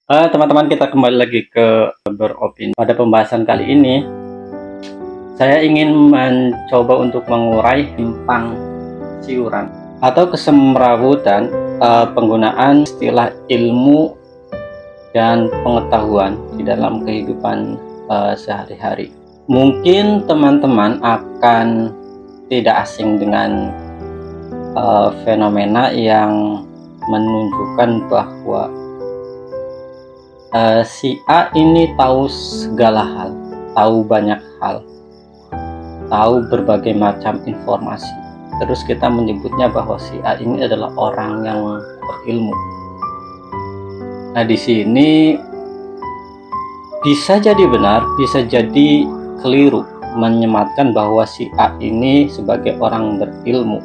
Teman-teman, kita kembali lagi ke beropini. Pada pembahasan kali ini, saya ingin mencoba untuk mengurai simpang siuran atau kesemrawutan penggunaan istilah ilmu dan pengetahuan di dalam kehidupan sehari-hari. Mungkin teman-teman akan tidak asing dengan fenomena yang menunjukkan bahwa si A ini tahu segala hal, tahu banyak hal, tahu berbagai macam informasi. Terus kita menyebutnya bahwa si A ini adalah orang yang berilmu. Nah, di sini bisa jadi benar, bisa jadi keliru menyematkan bahwa si A ini sebagai orang berilmu.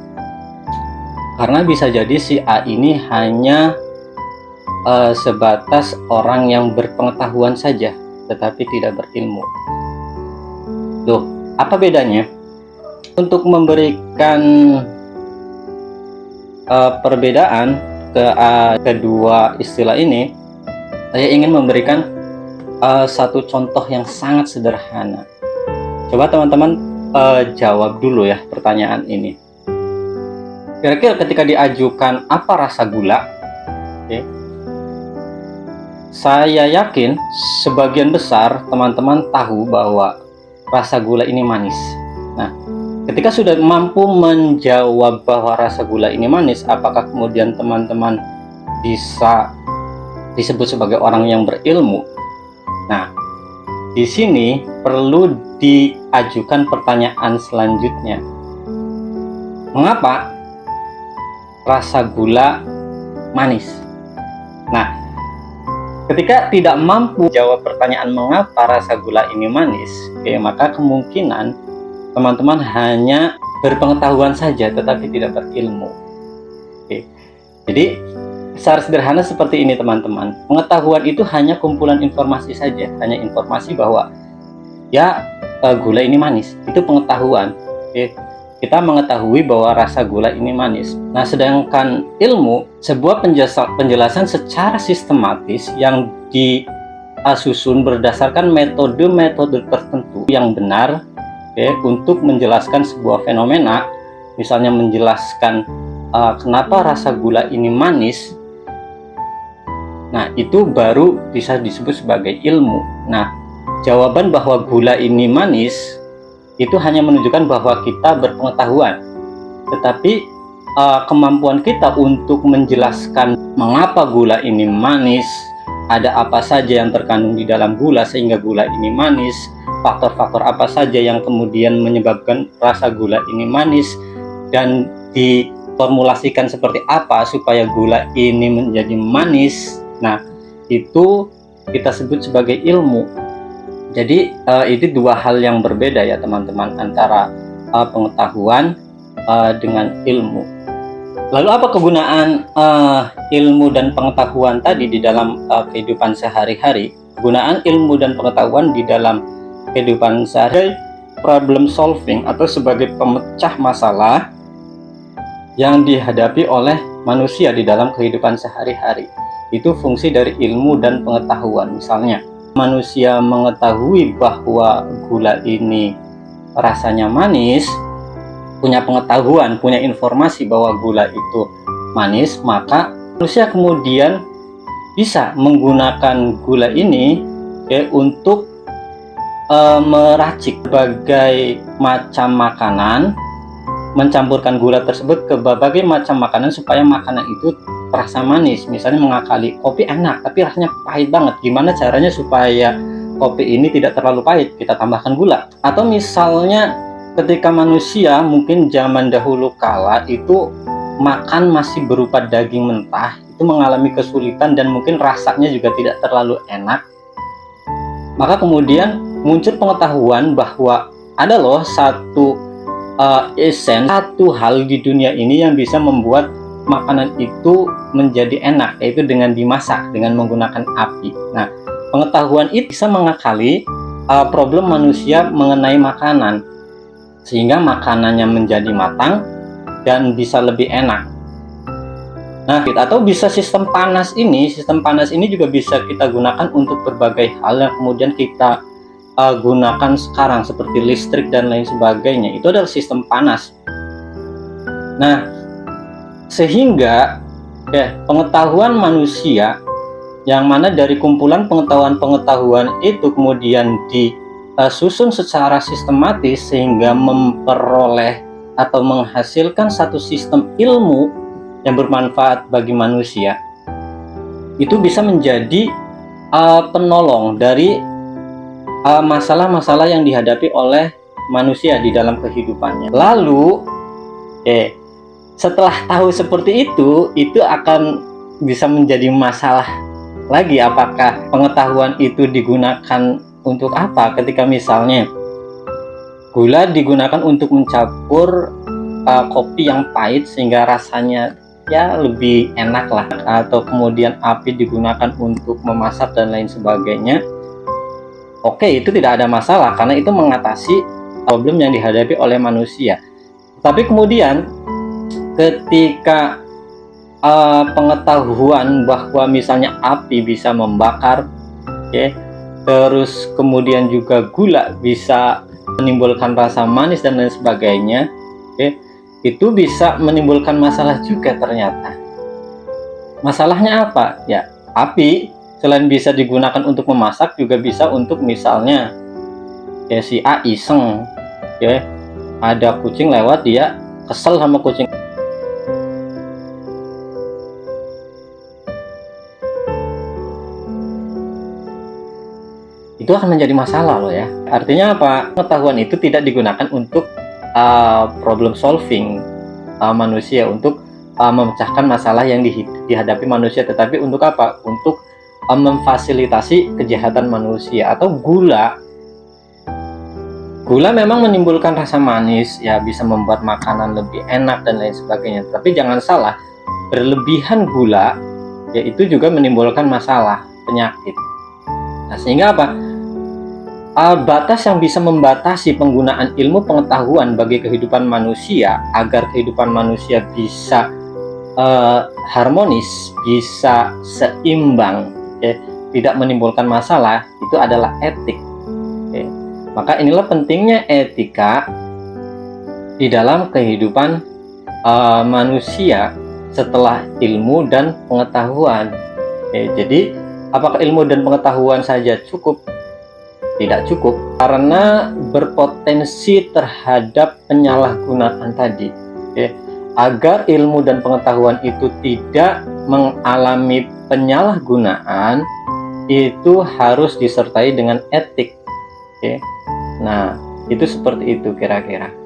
Karena bisa jadi si A ini hanya sebatas orang yang berpengetahuan saja, tetapi tidak berilmu. Loh, apa bedanya? Untuk memberikan perbedaan kedua istilah ini, saya ingin memberikan satu contoh yang sangat sederhana. Coba teman-teman jawab dulu ya pertanyaan ini. Kira-kira ketika diajukan apa rasa gula, saya yakin sebagian besar teman-teman tahu bahwa rasa gula ini manis. Nah, ketika sudah mampu menjawab bahwa rasa gula ini manis, apakah kemudian teman-teman bisa disebut sebagai orang yang berilmu? Nah, di sini perlu diajukan pertanyaan selanjutnya. Mengapa rasa gula manis? Nah, ketika tidak mampu jawab pertanyaan mengapa rasa gula ini manis, maka kemungkinan teman-teman hanya berpengetahuan saja tetapi tidak berilmu. Jadi secara sederhana seperti ini teman-teman. Pengetahuan itu hanya kumpulan informasi saja, hanya informasi bahwa gula ini manis. Itu pengetahuan. Kita mengetahui bahwa rasa gula ini manis. Nah, sedangkan ilmu, sebuah penjelasan secara sistematis yang disusun berdasarkan metode-metode tertentu yang benar, untuk menjelaskan sebuah fenomena, misalnya menjelaskan kenapa rasa gula ini manis. Nah, itu baru bisa disebut sebagai ilmu. Nah, jawaban bahwa gula ini manis itu hanya menunjukkan bahwa kita berpengetahuan, tetapi kemampuan kita untuk menjelaskan mengapa gula ini manis, ada apa saja yang terkandung di dalam gula sehingga gula ini manis, faktor-faktor apa saja yang kemudian menyebabkan rasa gula ini manis, dan diformulasikan seperti apa supaya gula ini menjadi manis. Nah, itu kita sebut sebagai ilmu. Jadi itu dua hal yang berbeda ya teman-teman, antara pengetahuan dengan ilmu. Lalu apa kegunaan ilmu dan pengetahuan tadi di dalam kehidupan sehari-hari? Kegunaan ilmu dan pengetahuan di dalam kehidupan sehari-hari, problem solving atau sebagai pemecah masalah yang dihadapi oleh manusia di dalam kehidupan sehari-hari. Itu fungsi dari ilmu dan pengetahuan. Misalnya, manusia mengetahui bahwa gula ini rasanya manis, punya pengetahuan, punya informasi bahwa gula itu manis, maka manusia kemudian bisa menggunakan gula ini untuk meracik berbagai macam makanan, mencampurkan gula tersebut ke berbagai macam makanan supaya makanan itu terasa manis. Misalnya mengakali kopi enak tapi rasanya pahit banget, gimana caranya supaya kopi ini tidak terlalu pahit? Kita tambahkan gula. Atau misalnya ketika manusia mungkin zaman dahulu kala itu makan masih berupa daging mentah, itu mengalami kesulitan dan mungkin rasanya juga tidak terlalu enak, maka kemudian muncul pengetahuan bahwa ada loh satu hal di dunia ini yang bisa membuat makanan itu menjadi enak, yaitu dengan dimasak dengan menggunakan api. Nah, pengetahuan itu bisa mengakali problem manusia mengenai makanan, sehingga makanannya menjadi matang dan bisa lebih enak. Nah, atau bisa sistem panas ini juga bisa kita gunakan untuk berbagai hal yang kemudian kita gunakan sekarang seperti listrik dan lain sebagainya. Itu adalah sistem panas. Nah, sehingga pengetahuan manusia yang mana dari kumpulan pengetahuan itu kemudian disusun secara sistematis sehingga memperoleh atau menghasilkan satu sistem ilmu yang bermanfaat bagi manusia, itu bisa menjadi penolong dari masalah-masalah yang dihadapi oleh manusia di dalam kehidupannya. Lalu setelah tahu seperti itu akan bisa menjadi masalah lagi, apakah pengetahuan itu digunakan untuk apa. Ketika misalnya gula digunakan untuk mencampur kopi yang pahit sehingga rasanya ya lebih enak lah, atau kemudian api digunakan untuk memasak dan lain sebagainya, oke, itu tidak ada masalah karena itu mengatasi problem yang dihadapi oleh manusia. Tapi kemudian ketika pengetahuan bahwa misalnya api bisa membakar, terus kemudian juga gula bisa menimbulkan rasa manis dan lain sebagainya, itu bisa menimbulkan masalah juga ternyata. Masalahnya apa? Ya, api selain bisa digunakan untuk memasak juga bisa untuk misalnya si A iseng, ada kucing lewat, dia kesel sama kucing. Itu akan menjadi masalah loh ya. Artinya apa? Pengetahuan itu tidak digunakan untuk problem solving manusia, untuk memecahkan masalah yang dihadapi manusia, tetapi untuk apa? Untuk memfasilitasi kejahatan manusia. Atau gula memang menimbulkan rasa manis, ya bisa membuat makanan lebih enak dan lain sebagainya. Tapi jangan salah, berlebihan gula ya itu juga menimbulkan masalah, penyakit. Nah, sehingga apa? Batas yang bisa membatasi penggunaan ilmu pengetahuan bagi kehidupan manusia agar kehidupan manusia bisa harmonis, bisa seimbang, tidak menimbulkan masalah, itu adalah etik. Maka inilah pentingnya etika di dalam kehidupan manusia setelah ilmu dan pengetahuan. Jadi apakah ilmu dan pengetahuan saja cukup? Tidak cukup, karena berpotensi terhadap penyalahgunaan tadi. Agar ilmu dan pengetahuan itu tidak mengalami penyalahgunaan, itu harus disertai dengan etik. Nah, itu seperti itu kira-kira.